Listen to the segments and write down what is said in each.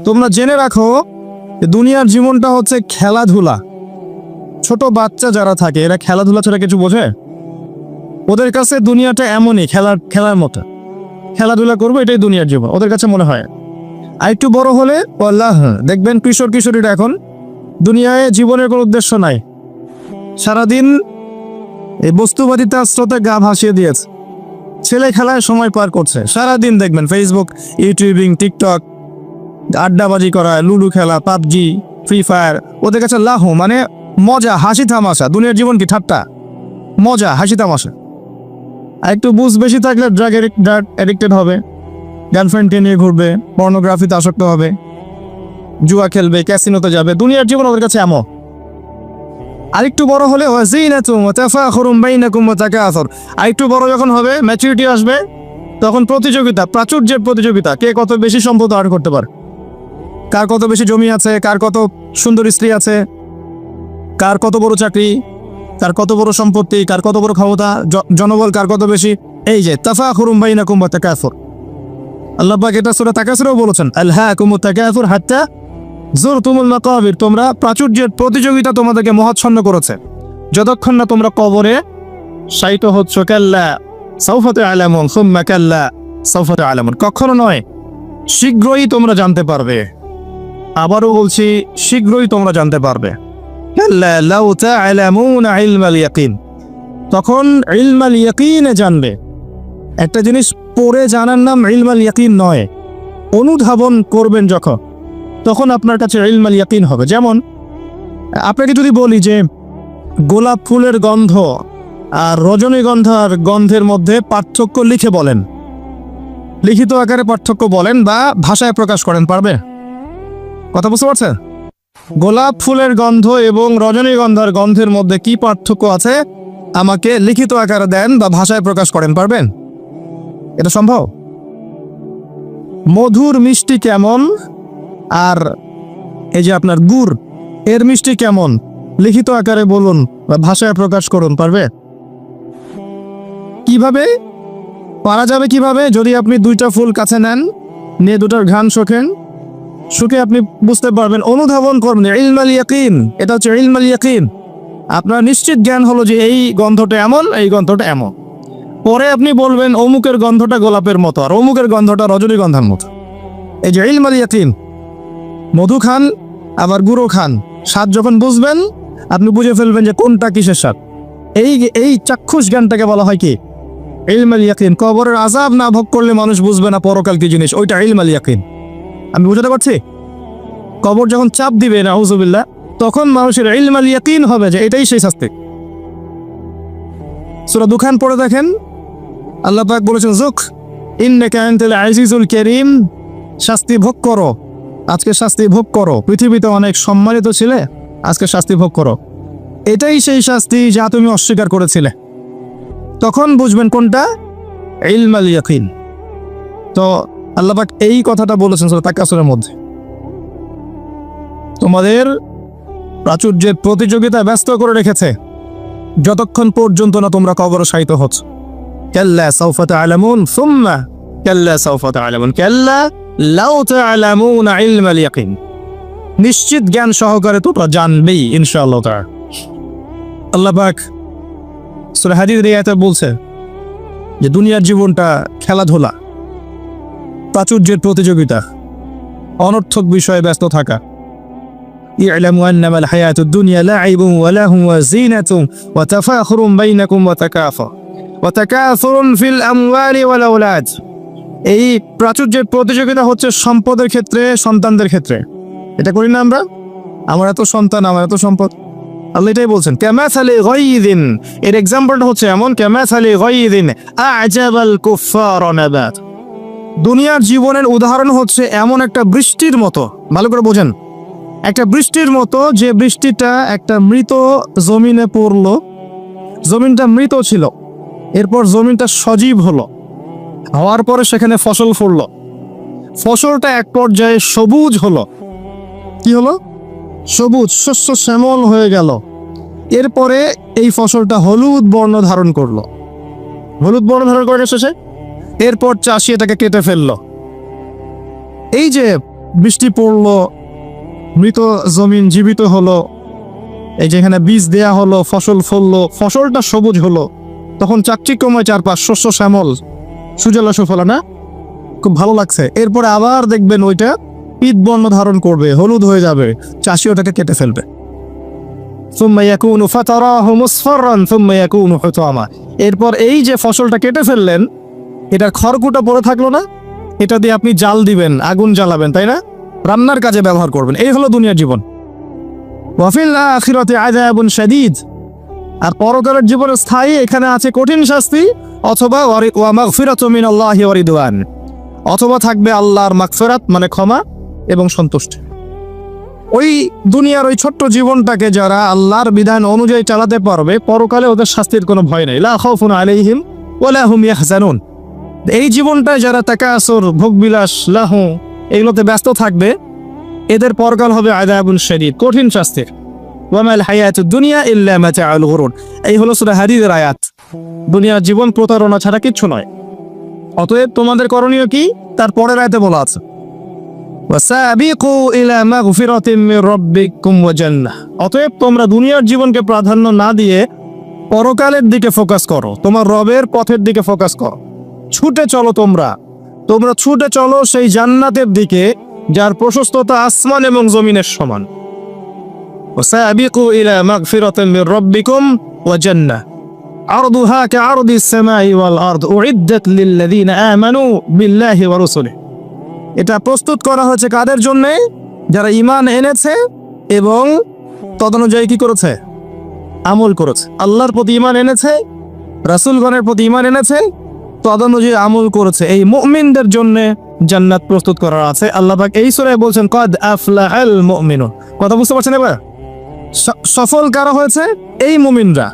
তোমরা জেনে রাখো দুনিয়ার জীবনটা হচ্ছে খেলাধুলা। ছোট বাচ্চা যারা থাকে এরা খেলাধুলা ছাড়া কিছু বোঝে? ওদের কাছে দুনিয়াটা এমনই, খেলার মতো। খেলাধুলা করবো, এটাই দুনিয়ার জীবন ওদের কাছে মনে হয়। আর একটু বড় হলে আল্লাহ, দেখবেন কিশোর কিশোরীরা এখন দুনিয়ায় জীবনের কোনো উদ্দেশ্য নাই, সারাদিন এই বস্তুবাদিতা স্রোতে গা ভাসিয়ে দিয়েছে, ছেলে খেলায় সময় পার করছে। সারাদিন দেখবেন ফেসবুক, ইউটিউবিং, টিকটক, আড্ডাবাজি করা, লুডো খেলা, পাবজি, ফ্রি ফায়ার। ওদের কাছে লাহো মানে মজা, হাসি তামাশা। দুনিয়ার জীবন কি ঠাট্টা? মজা, হাসি তামাশা। আর একটু বুঝ বেশি থাকলে ড্রাগ অ্যাডিক্টেড হবে, গার্লফ্রেন্ডকে নিয়ে ঘুরবে, পর্নোগ্রাফিতে আসক্ত হবে, জুয়া খেলবে, ক্যাসিনোতে যাবে। দুনিয়ার জীবন ওদের কাছে এমন। আরেকটু বড় হলে আরেকটু বড় যখন হবে, ম্যাচুরিটি আসবে, তখন প্রতিযোগিতা, প্রাচুর্যের প্রতিযোগিতা, কে কত বেশি সম্পদ আর্ন করতে পারে, কার কত বেশি জমি আছে, কার কত সুন্দর স্ত্রী আছে, কার কত বড় চাকরি, কার কত বড় সম্পত্তি, কার কত বড় ক্ষমতা, জনবল কার কত বেশি। এই যে তাফাখুরুম বাইনাকুম ওয়া তাকাসুর, আল্লাহ পাক এটা সূরা তাকাসুরেও বলেছেন, আলহাকুমুত তাকাসুর হাত্তা যুরতুমুল মাকাবির। তোমরা প্রাচুর্যের প্রতিযোগিতা তোমাদেরকে মহাচ্ছন্ন করেছে যতক্ষণ না তোমরা কবরে শায়িত হচ্ছ। কাল্লা সাউফা তা'লামুন সুম্মা কাল্লা সাউফা তা'লামুন, কখনো নয়, শীঘ্রই তোমরা জানতে পারবে। আবারও বলছি, শীঘ্রই তোমরা জানতে পারবে। কাল্লা লাউ তা'লামুনা ইলমাল ইয়াকিন, তখন ইলমাল ইয়াকিনে জানবে। একটা জিনিস পড়ে জানার নাম ইলমাল ইয়াকিন নয়, অনুধাবন করবেন যখন, তখন আপনার কাছে ইলমাল ইয়াকিন হবে। যেমন আপনাকে যদি বলি যে গোলাপ ফুলের গন্ধ আর রজনীগন্ধার গন্ধের মধ্যে পার্থক্য লিখে বলেন, লিখিত আকারে পার্থক্য বলেন বা ভাষায় প্রকাশ করেন, পারবে? কথা বুঝতে পারছেন? গোলাপ ফুলের গন্ধ এবং রজনীগন্ধার গন্ধের মধ্যে কি পার্থক্য আছে আমাকে লিখিত আকারে দেন বা ভাষায় প্রকাশ করেন, পারবেন? এটা সম্ভব? মধুর মিষ্টি কেমন আর এই যে আপনার গুড়, এর মিষ্টি কেমন, লিখিত আকারে বলুন বা ভাষায় প্রকাশ করুন, পারবে? কিভাবে পারা যাবে? কিভাবে? যদি আপনি দুইটা ফুল কাছে নেন, নিয়ে দুটার ঘ্রাণ শোকেন, শুকে আপনি বুঝতে পারবেন, অনুধাবন করবেন। ইলমাল ইয়াকিন, এটা হচ্ছে ইলমাল ইয়াকিন। আপনার নিশ্চিত জ্ঞান হলো যে এই গন্ধটা এমন, এই গন্ধটা এমন। পরে আপনি বলবেন অমুকের গন্ধটা গোলাপের মতো আর অমুকের গন্ধটা রজনীগন্ধার মতো। এই যে ইলমাল ইয়াকিন। মধু খান আবার গুঁড়ো খান, স্বাদ যখন বুঝবেন আপনি বুঝে ফেলবেন যে কোনটা কিসের স্বাদ। এই চাক্ষুষ জ্ঞানটাকে বলা হয় কি? ইলমাল ইয়াকিন। কবরের আযাব না ভোগ করলে মানুষ বুঝবে না পরকাল কি জিনিস, ওইটা ইলমাল ইয়াকিন। আমি বুঝাতে পারছি? কবর যখন চাপ দিবে নাউযুবিল্লাহ, তখন মানুষের ইলমাল ইয়াকিন হবে যে এটাই সেই শাস্তি। সূরা দুখান পড়ে দেখেন, আল্লাহ পাক বলেছেন যুক ইন্নাকা আনতাল আজিজুল কারীম, শাস্তি ভোগ করো, আজকে শাস্তি ভোগ করো। পৃথিবীতে অনেক সম্মানিত ছিলে, আজকে শাস্তি ভোগ করো। এটাই সেই শাস্তি যা তুমি অস্বীকার করেছিলে। তখন বুঝবেন কোনটা ইলমাল ইয়াকিন। তো আল্লাহ পাক এই কথাটা বলেছেন সূরা তাকাসুরের মধ্যে, তোমাদের প্রাচুর্যের প্রতিযোগিতা ব্যস্ত করে রেখেছে যতক্ষণ পর্যন্ত না তোমরা কবরে শায়িত হচ্ছ। কাল্লা সাউফা তা'লামুন সুম্মা কাল্লা সাউফা তা'লামুন কাল্লা লাউ তা'লামুনা ইলমাল ইয়াকিন। নিশ্চিত জ্ঞান সহকারে তোমরা জানবেই ইনশাআল্লাহ তাআলা। আল্লাহ পাক সূরা হাদীদের আয়াতে বলছে যে দুনিয়ার জীবনটা খেলাধুলা, প্রাচুর্যের প্রতিযোগিতা, অনর্থক বিষয়ে ব্যস্ত থাকা। ই'লামু আন্নামাল হায়াতুদ দুনিয়া লা'ইবুন ওয়া লাহুন ওয়া যিনাতুন ওয়া তাফাখুরুন বাইনাকুম ওয়া তাকাসুরুন ফিল আমওয়ালি ওয়াল আওলাদ। এই প্রাচুর্যের প্রতিযোগিতা হচ্ছে সম্পদের ক্ষেত্রে, সন্তানদের ক্ষেত্রে। এটা করি না আমরা? আমার এত সন্তান, আমার এত সম্পদ। আল্লাহ এটাই বলছেন, কামাসালি গায়যিন, এর এক্সাম্পলটা হচ্ছে এমন, কামাসালি গায়যিন আ'জাবাল কুফফারা নাবাত। দুনিয়ার জীবনের উদাহরণ হচ্ছে এমন একটা বৃষ্টির মতো, ভালো করে বোঝেন, একটা বৃষ্টির মতো যে বৃষ্টিটা একটা মৃত জমিনে পড়লো, জমিনটা মৃত ছিল, এরপর জমিনটা সজীব হলো, হওয়ার পরে সেখানে ফসল ফলল, ফসলটা এক পর্যায়ে সবুজ হলো। কি হলো? সবুজ, শস্য শ্যামল হয়ে গেল। এরপরে এই ফসলটা হলুদ বর্ণ ধারণ করলো, হলুদ বর্ণ ধারণ করে শেষে এরপর চাষি এটাকে কেটে ফেললো। এই যে বৃষ্টি পড়লো, মৃত জমিন জীবিত হলো, এই যেখানে বীজ দেয়া হলো, ফসল ফললো, ফসলটা সবুজ হলো, তখন চাকচিক্যময় চারপাশ, শস্য শ্যামল, সুজলা সুফলা, না? খুব ভালো লাগছে। এরপরে আবার দেখবেন ওইটা পিত বর্ণ ধারণ করবে, হলুদ হয়ে যাবে, চাষি ওটাকে কেটে ফেলবে। এরপর এই যে ফসলটা কেটে ফেললেন, এটার খড়কুটা পড়ে থাকলো না, এটা দিয়ে আপনি জাল দিবেন, আগুন জ্বালাবেন, তাই না? রান্নার কাজে ব্যবহার করবেন। এই হলো দুনিয়ার জীবন। ওয়াফিল আখিরাতি আযাবুন শাদীদ, আর পরকালের জীবনে স্থায়ী এখানে আছে কঠিন শাস্তি, অথবা ওয়া মাগফিরাতু মিনাল্লাহি ওয়া রিদওয়ান, অথবা থাকবে আল্লাহর মাগফিরাত মানে ক্ষমা এবং সন্তুষ্টি। ওই দুনিয়ার ওই ছোট্ট জীবনটাকে যারা আল্লাহর বিধান অনুযায়ী চালাতে পারবে, পরকালে ওদের শাস্তির কোনো ভয় নেই। লা খাউফুন আলাইহিম ওয়া লা হুম ইয়াহজানুন। এই জীবনটায় যারা তাকাসুর, ভোগবিলাস, লাহু এগুলোতে ব্যস্ত থাকবে, এদের পরকাল হবে আযাবুন শাদীদ, কঠিন শাস্তির। ওয়া মাল হায়াতুদ দুনিয়া ইল্লা মাতাউল গুরুর। এই হলো সূরা হাদীদের আয়াত। দুনিয়ার জীবন প্রতারণা ছাড়া কিচ্ছু নয়। অতএব তোমাদের করণীয় কি? তার পরের আয়াতে বলা আছে, ওয়াসাবিকু ইলা মাগফিরাতিম মির রাব্বিকুম ওয়া জান্নাহ। অতএব তোমরা দুনিয়ার জীবনকে প্রাধান্য না দিয়ে পরকালের দিকে ফোকাস করো, তোমার রবের পথের দিকে ফোকাস করো। ছুটে চলো, তোমরা ছুটে চলো সেই জান্নাতের দিকে যার প্রশস্ততা আসমান এবং জমিনের সমান। ওয়াসাবিকু ইলা মাগফিরাতিম মির রাব্বিকুম ওয়া জান্নাহ আরদুহা কাআরদিস সামাই ওয়াল আরদ উইদ্দাত লিল্লাযিনা আমানু বিল্লাহি ওয়া রাসূলিহি। এটা প্রস্তুত করা হয়েছে কাদের জন্য? যারা ঈমান এনেছে এবং তদনুযায়ী কি করেছে? আমল করেছে। আল্লাহর প্রতি ঈমান এনেছে, রাসূলগণের প্রতি ঈমান এনেছে, তদনুযায়ী আমল করেছে। এই মুমিনদের জন্য জান্নাত প্রস্তুত করা আছে। আল্লাহ পাক এই সূরায় বলছেন কদ আফলাহাল মুমিনুন। কথা বুঝতে পারছেন এবার? সফল কারা হয়েছে? এই মুমিনরা।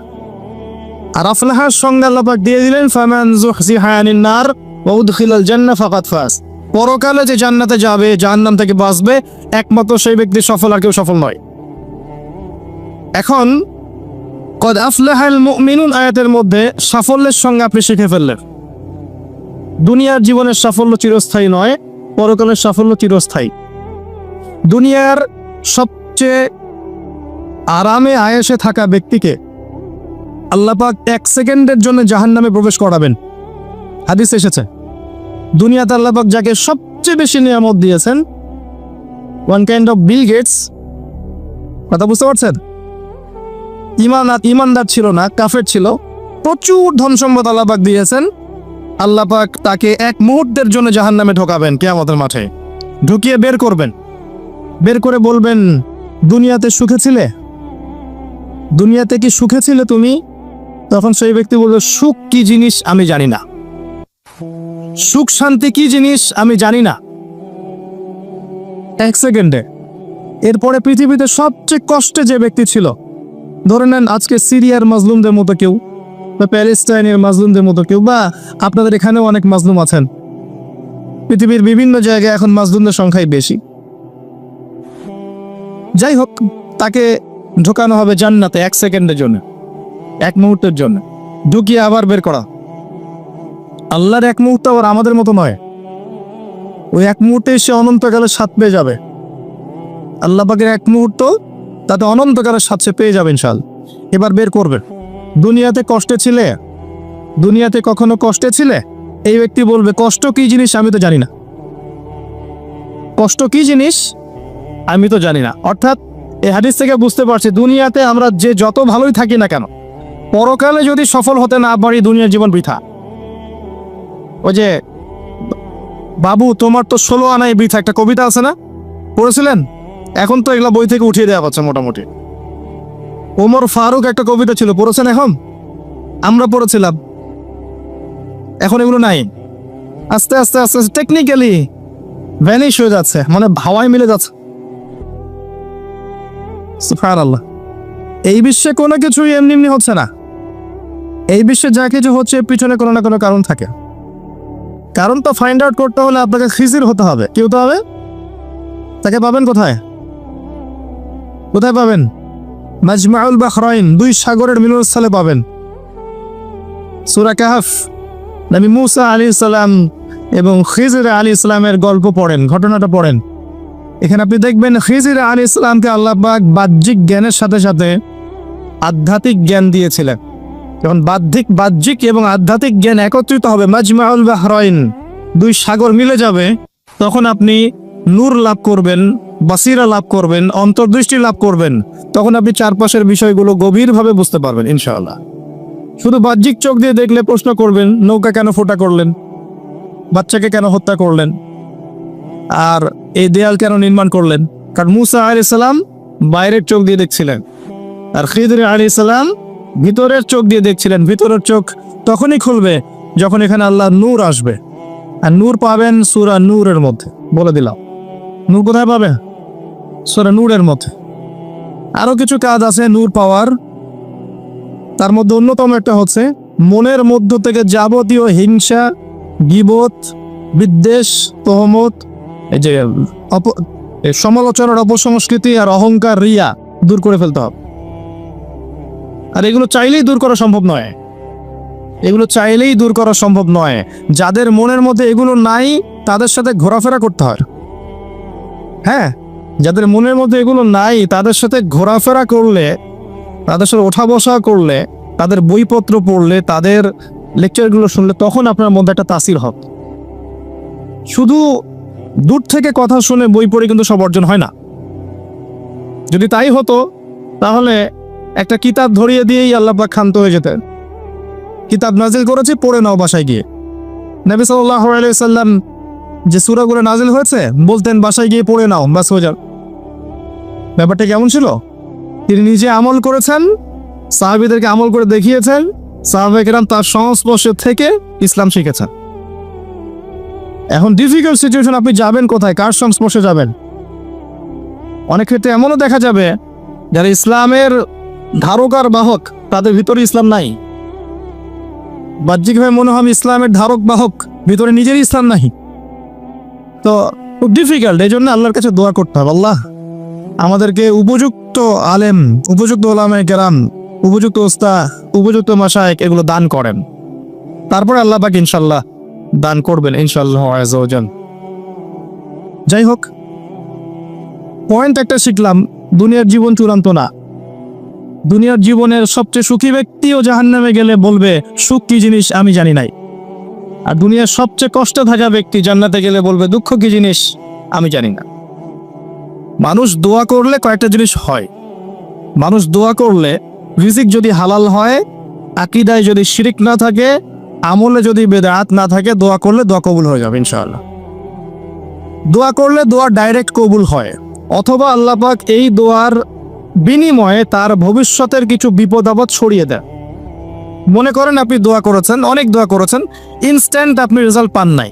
আর আফলাহার সঙ্গে আল্লাহ পাক দিয়ে দিলেন ফামান যুহজিহা আনিন নার ওয়া উদখিলাল জান্নাহ ফাকাদ ফাজ। পরকালে যে জান্নাতে যাবে, জাহান্নাম থেকে বাঁচবে, একমাত্র সেই ব্যক্তি সফল, আর কেউ সফল নয়। এখন কদ আফলাহাল মুমিনুন আয়াতের মধ্যে সাফল্যের সঙ্গে আপনি শিখে ফেললেন দুনিয়ার জীবনের সাফল্য চিরস্থায়ী নয়, পরকালের সাফল্য চিরস্থায়ী। দুনিয়ার সবচেয়ে আরামে আয়েশে থাকা ব্যক্তিকে আল্লাহ পাক 1 সেকেন্ডের জন্য জাহান্নামে প্রবেশ করাবেন। হাদিস এসেছে, দুনিয়াতে আল্লাহ পাক যাকে সবচেয়ে বেশি নিয়ামত দিয়েছেন, one kind of Bill Gates. কথা বুঝতে পারছেন? ইমানদার ছিল না, কাফের ছিল, প্রচুর ধন সম্পদ আল্লাহ পাক দিয়েছেন। আল্লাহ পাক তাকে 1 মুহূর্তের জন্য জাহান্নামে ঢোকাবেন কিয়ামতের মাঠে, ঢুকিয়ে বের করবেন। বের করে বলবেন, দুনিয়াতে সুখে ছিলে? দুনিয়াতে কি সুখে ছিলে তুমি? তখন সেই ব্যক্তি বলবে, সুখ কি জিনিস আমি জানি না, সুখ শান্তি কি জিনিস আমি জানি না। 1 সেকেন্ডে। এরপরে পৃথিবীতে সবচেয়ে কষ্টে যে ব্যক্তি ছিল, ধরে নেন আজকে সিরিয়ার মাজলুমদের মতো কেউ, বা প্যালেস্টাইনের মাজলুমদের মতো কেউ, বা আপনাদের এখানেও অনেক মাজলুম আছেন। পৃথিবীর বিভিন্ন জায়গায় এখন মাজলুমদের সংখ্যাই বেশি। যাই হোক, তাকে ঢোকানো হবে জান্নাতে 1 সেকেন্ডের জন্য, 1 মুহূর্তের জন্য, ঢুকিয়ে আবার বের করা। আল্লাহর 1 মুহূর্ত আবার আমাদের মতো নয়। ওই 1 মুহূর্তে সে অনন্তকালের স্বাদ পেয়ে যাবে। আল্লাহ পাকের 1 মুহূর্ত, তাতে অনন্তকালের স্বাদ সে পেয়ে যাবে ইনশাআল্লাহ। এবার বের করবে। দুনিয়াতে কষ্টে ছিলে? দুনিয়াতে কখনো কষ্টে ছিলে? এই ব্যক্তি বলবে, কষ্ট কি জিনিস আমি তো জানি না। কষ্ট কি জিনিস আমি তো জানি না। অর্থাৎ এই হাদিস থেকে বুঝতে পারছি, দুনিয়াতে আমরা যে যত ভালোই থাকি না কেন, পরকালে যদি সফল হতে না পারি, দুনিয়ার জীবন বৃথা। ওই যে বাবু তোমার তো 16 আনাই বৃথা, একটা কবিতা আছে না, পড়েছিলেন? এখন তো এগুলা বই থেকে উঠিয়ে দেওয়া হচ্ছে মোটামুটি। ওমর ফারুক একটা কবিতা ছিল, পড়েছেন? এখন আমরা পড়েছিলাম, এখন এগুলো নাই। আস্তে আস্তে আস্তে আস্তে টেকনিক্যালি ভ্যানিশ হয়ে যাচ্ছে, মানে হাওয়ায় মিলে যাচ্ছে। সুবহানাল্লাহ। এই বিশ্বে কোনো কিছুই এমনি এমনি হচ্ছে না। এই বিশ্বে যা কিছু হচ্ছে পিছনে কোনো না কোনো কারণ থাকে। কারণ তো ফাইন্ড আউট করতে হলে আপনাকে খিজির হতে হবে। কি হতে হবে? তাকে পাবেন কোথায়? কোথায় পাবেন? মাজমাউল বাহরাইন, 2 সাগরের মিলনস্থলে পাবেন। সূরা কাহফ, নবী মুসা আলাইহিস সালাম এবং খিজির আলাইহিস সালামের গল্প পড়েন, ঘটনাটা পড়েন। এখানে আপনি দেখবেন খিজির আলাইহিস সালামকে আল্লাহ পাক বাহ্যিক জ্ঞানের সাথে সাথে আধ্যাত্মিক জ্ঞান দিয়েছিলেন। যখন বাহ্যিক এবং আধ্যাত্মিক জ্ঞান একত্রিত হবে, মাজমাউল বাহরাইন, দুই সাগর মিলে যাবে, তখন আপনি নূর লাভ করবেন, বাসিরা লাভ করবেন, অন্তর্দৃষ্টি লাভ করবেন। তখন আপনি চারপাশের বিষয়গুলো গভীরভাবে বুঝতে পারবেন ইনশাআল্লাহ। শুধু বাহ্যিক চোখ দিয়ে দেখলে প্রশ্ন করবেন, নৌকা কেন ফোটা করলেন, বাচ্চাকে কেন হত্যা করলেন, আর এই দেয়াল কেন নির্মাণ করলেন? কারণ মুসা আলাইহিস সালাম বাইরের চোখ দিয়ে দেখছিলেন, আর খিদর আলাইহিস সালাম ভিতরের চোখ দিয়ে দেখছিলেন। ভিতরের চোখ তখনই খুলবে যখন এখানে আল্লাহ নূর আসবে, আর নূর পাবেন সূরা নূরের মধ্যে। বলে দিলাম, নূর কোথায় পাবে? সূরা নূরের মধ্যে। আরো কিছু কাজ আছে নূর পাওয়ার, তার মধ্যে অন্যতম একটা হচ্ছে মনের মধ্য থেকে যাবতীয় হিংসা, গীবত, বিদ্বেষ, তহমত, এই যে সমালোচনার অপসংস্কৃতি আর অহংকার, রিয়া দূর করে ফেলতে হবে। আর এগুলো চাইলেই দূর করা সম্ভব নয়, এগুলো চাইলেই দূর করা সম্ভব নয়। যাদের মনের মধ্যে এগুলো নাই তাদের সাথে ঘোরাফেরা করতে হয়। হ্যাঁ, যাদের মনের মধ্যে এগুলো নাই তাদের সাথে ঘোরাফেরা করলে, তাদের সাথে ওঠা বসা করলে, তাদের বইপত্র পড়লে, তাদের লেকচারগুলো শুনলে, তখন আপনার মধ্যে একটা তাসির হবে। শুধু দূর থেকে কথা শুনে বই পড়ে কিন্তু সব অর্জন হয় না। যদি তাই হতো তাহলে একটা কিতাব ধরিয়ে দিয়েই আল্লাহ পাক ক্ষান্ত হয়ে যেতেন। কিতাব নাজিল করেছে, পড়ে নাও বাসায় গিয়ে। নবী সাল্লাল্লাহু আলাইহি সাল্লাম যে সূরাগুলো নাজিল হয়েছে বলতেন বাসায় গিয়ে পড়ে নাও, বাস হয়ে যান। ব্যাপারটা কেমন ছিল? তিনি নিজে আমল করেছেন, সাহাবীদেরকে আমল করে দেখিয়েছেন, সাহাবায়ে কেরাম তার সংস্পর্শে থেকে ইসলাম শিখেছেন। এখন ডিফিকাল্ট সিচুয়েশন, আপনি যাবেন কোথায়, কার সংস্পর্শে যাবেন? অনেক ক্ষেত্রে এমনও দেখা যাবে যারা ইসলামের ধারক আর বাহক, তাদের ভিতরে ইসলাম নাই। বাহ্যিকভাবে মনে হবে ইসলামের ধারক বাহক, ভিতরে নিজেরই ইসলাম নাই। তো খুব ডিফিকাল্ট। এই জন্য আল্লাহর কাছে দোয়া করতে হবে, আল্লাহ আমাদেরকে উপযুক্ত আলেম, উপযুক্ত ওলামায়ে কেরাম, উপযুক্ত ওস্তাদ, উপযুক্ত মাশায়েখ এগুলো দান করেন। তারপরে আল্লাহ পাক ইনশাআল্লাহ দান করবেন ইনশাআল্লাহ আযজা ওয়া জাল। যাই হোক, পয়েন্ট একটা শিখলাম, দুনিয়ার জীবন চূড়ান্ত না। দুনিয়ার জীবনের সবচেয়ে সুখী ব্যক্তিও জাহান্নামে গেলে বলবে সুখ কি জিনিস আমি জানি নাই। আর দুনিয়ার সবচেয়ে কষ্টে থাকা ব্যক্তি জান্নাতে গেলে বলবে দুঃখ কি জিনিস আমি জানি না। মানুষ দোয়া করলে কয়েকটা জিনিস হয়। মানুষ দোয়া করলে রিজিক যদি হালাল হয়, আকীদায় যদি শিরিক না থাকে, আমলে যদি বেদাত না থাকে, দোয়া করলে দোয়া কবুল হয়ে যাবে ইনশাআল্লাহ। দোয়া করলে দোয়া ডাইরেক্ট কবুল হয়, অথবা আল্লাহ পাক এই দোয়ার বিনিময়ে তার ভবিষ্যতের কিছু বিপদ আপদ সরিয়ে দেয়। মনে করেন আপনি দোয়া করেছেন, অনেক দোয়া করেছেন, ইনস্ট্যান্ট আপনি রেজাল্ট পান নাই,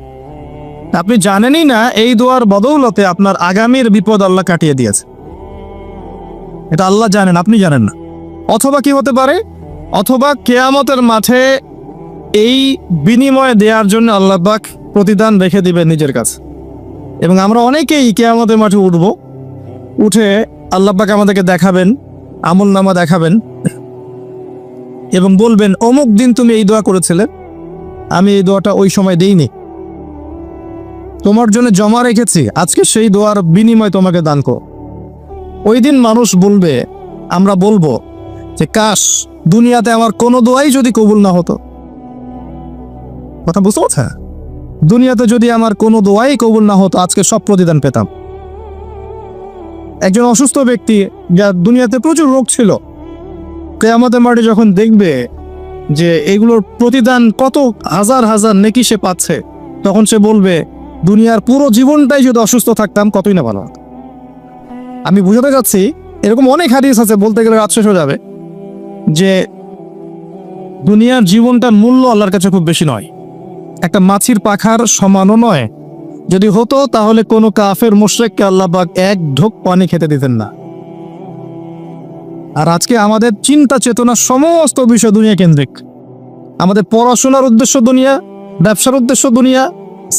আপনি জানেনই না এই দোয়ার বদৌলতে আপনার আগামীর বিপদ আল্লাহ কাটিয়ে দিয়েছে। এটা আল্লাহ জানেন, আপনি জানেন না। অথবা কি হতে পারে, অথবা কিয়ামতের মাঠে এই বিনিময় দেওয়ার জন্য আল্লাহ পাক প্রতিদান রেখে দিবেন নিজের কাছে। এবং আমরা অনেকেই কিয়ামতের মাঠে উঠব, উঠে আল্লাহ পাক আমাদেরকে দেখাবেন, আমল নামা দেখাবেন এবং বলবেন অমুক দিন তুমি এই দোয়া করেছিলে, আমি এই দোয়াটা ওই সময় দেইনি, তোমার জন্য জমা রেখেছি, আজকে সেই দোয়ার বিনিময় তোমাকে দান করো। ওই দিন মানুষ বলবে, আমরা বলবো যে কাশ দুনিয়াতে আমার কোনো দোয়াই যদি কবুল না হতো। কথা বুঝতে পারছেন? দুনিয়াতে যদি আমার কোনো দোয়াই কবুল না হতো, আজকে সব প্রতিদান পেতাম। একজন অসুস্থ ব্যক্তি, যার দুনিয়াতে প্রচুর রোগ ছিল, কিয়ামতের মাঠে যখন দেখবে যে এগুলোর প্রতিদান কত হাজার হাজার নেকি সে পাচ্ছে, তখন সে বলবে দুনিয়ার পুরো জীবনটাই যদি অসুস্থ থাকতাম কতই না ভালো হতো। আমি বুঝাতে যাচ্ছি, এরকম অনেক হাদিস আছে, বলতে গেলে রাত শেষ হয়ে যাবে, যে দুনিয়ার জীবনটার মূল্য আল্লাহর কাছে খুব বেশি নয়, একটা মাছির পাখার সমানও নয়। যদি হতো তাহলে কোনো কাফের মুশরিককে আল্লাহ পাক এক ঢোক পানি খেতে দিতেন না। আর আজকে আমাদের চিন্তা চেতনা সমস্ত বিষয় দুনিয়া কেন্দ্রিক। আমাদের পড়াশোনার উদ্দেশ্য দুনিয়া, ব্যবসার উদ্দেশ্য দুনিয়া,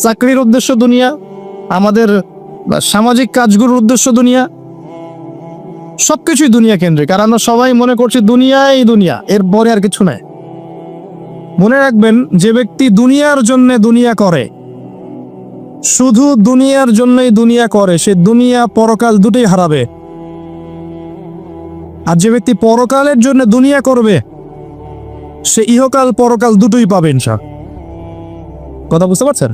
চাকরির উদ্দেশ্য দুনিয়া, আমাদের সামাজিক কাজগুলোর উদ্দেশ্য দুনিয়া, সবকিছুই দুনিয়া কেন্দ্রিক। আর আমরা সবাই মনে করছি দুনিয়াই দুনিয়া, এর পরে আর কিছু নাই। মনে রাখবেন, যে ব্যক্তি দুনিয়ার জন্য দুনিয়া করে শুধু দুনিয়ার জন্যই দুনিয়া করে, সে দুনিয়া পরকাল দুটোই হারাবে। আর যে ব্যক্তি পরকালের জন্য দুনিয়া করবে, সে ইহকাল পরকাল দুটোই পাবে ইনশাআল্লাহ। কথা বুঝতে পারছেন?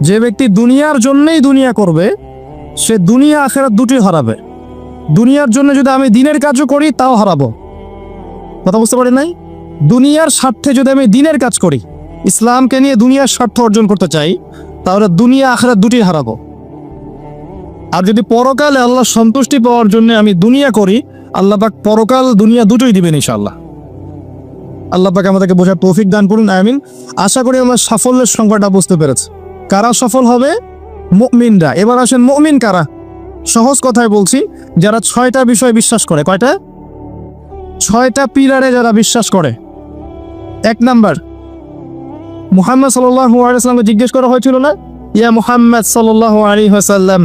যে ব্যক্তি দুনিয়ার জন্যই দুনিয়া করবে, সে দুনিয়া আখিরাত দুটোই হারাবে। দুনিয়ার জন্য যদি আমি দিনের কাজও করি তাও হারাবো। কথা বুঝতে পারেন নাই? দুনিয়ার স্বার্থে যদি আমি দিনের কাজ করি, ইসলামকে নিয়ে দুনিয়ার স্বার্থ অর্জন করতে চাই, তাহলে দুনিয়া আখিরাত দুটোই হারাবো। আর যদি পরকালে আল্লাহ সন্তুষ্টি পাওয়ার জন্য আমি দুনিয়া করি, আল্লাহ পাক পরকাল দুনিয়া দুটোই দিবেন ইনশাআল্লাহ। আল্লাহ পাক আমাদেরকে বোঝার তৌফিক দান করুন, আমিন। আশা করি আমরা সাফল্যের সংখ্যাটা বুঝতে পেরেছি। কারা সফল হবে? মুমিনরা। এবার আসেন মুমিন কারা? সহজ কথায় বলছি, যারা 6টা বিষয় বিশ্বাস করে। কয়টা? 6টা পিলারে যারা বিশ্বাস করে। 1 নাম্বার, মুহাম্মদ সাল্লাল্লাহু আলাইহি ওয়াসাল্লামকে জিজ্ঞেস করা হয়েছিল না, ইয়া মুহাম্মদ সাল্লাল্লাহু আলাইহি ওয়াসাল্লাম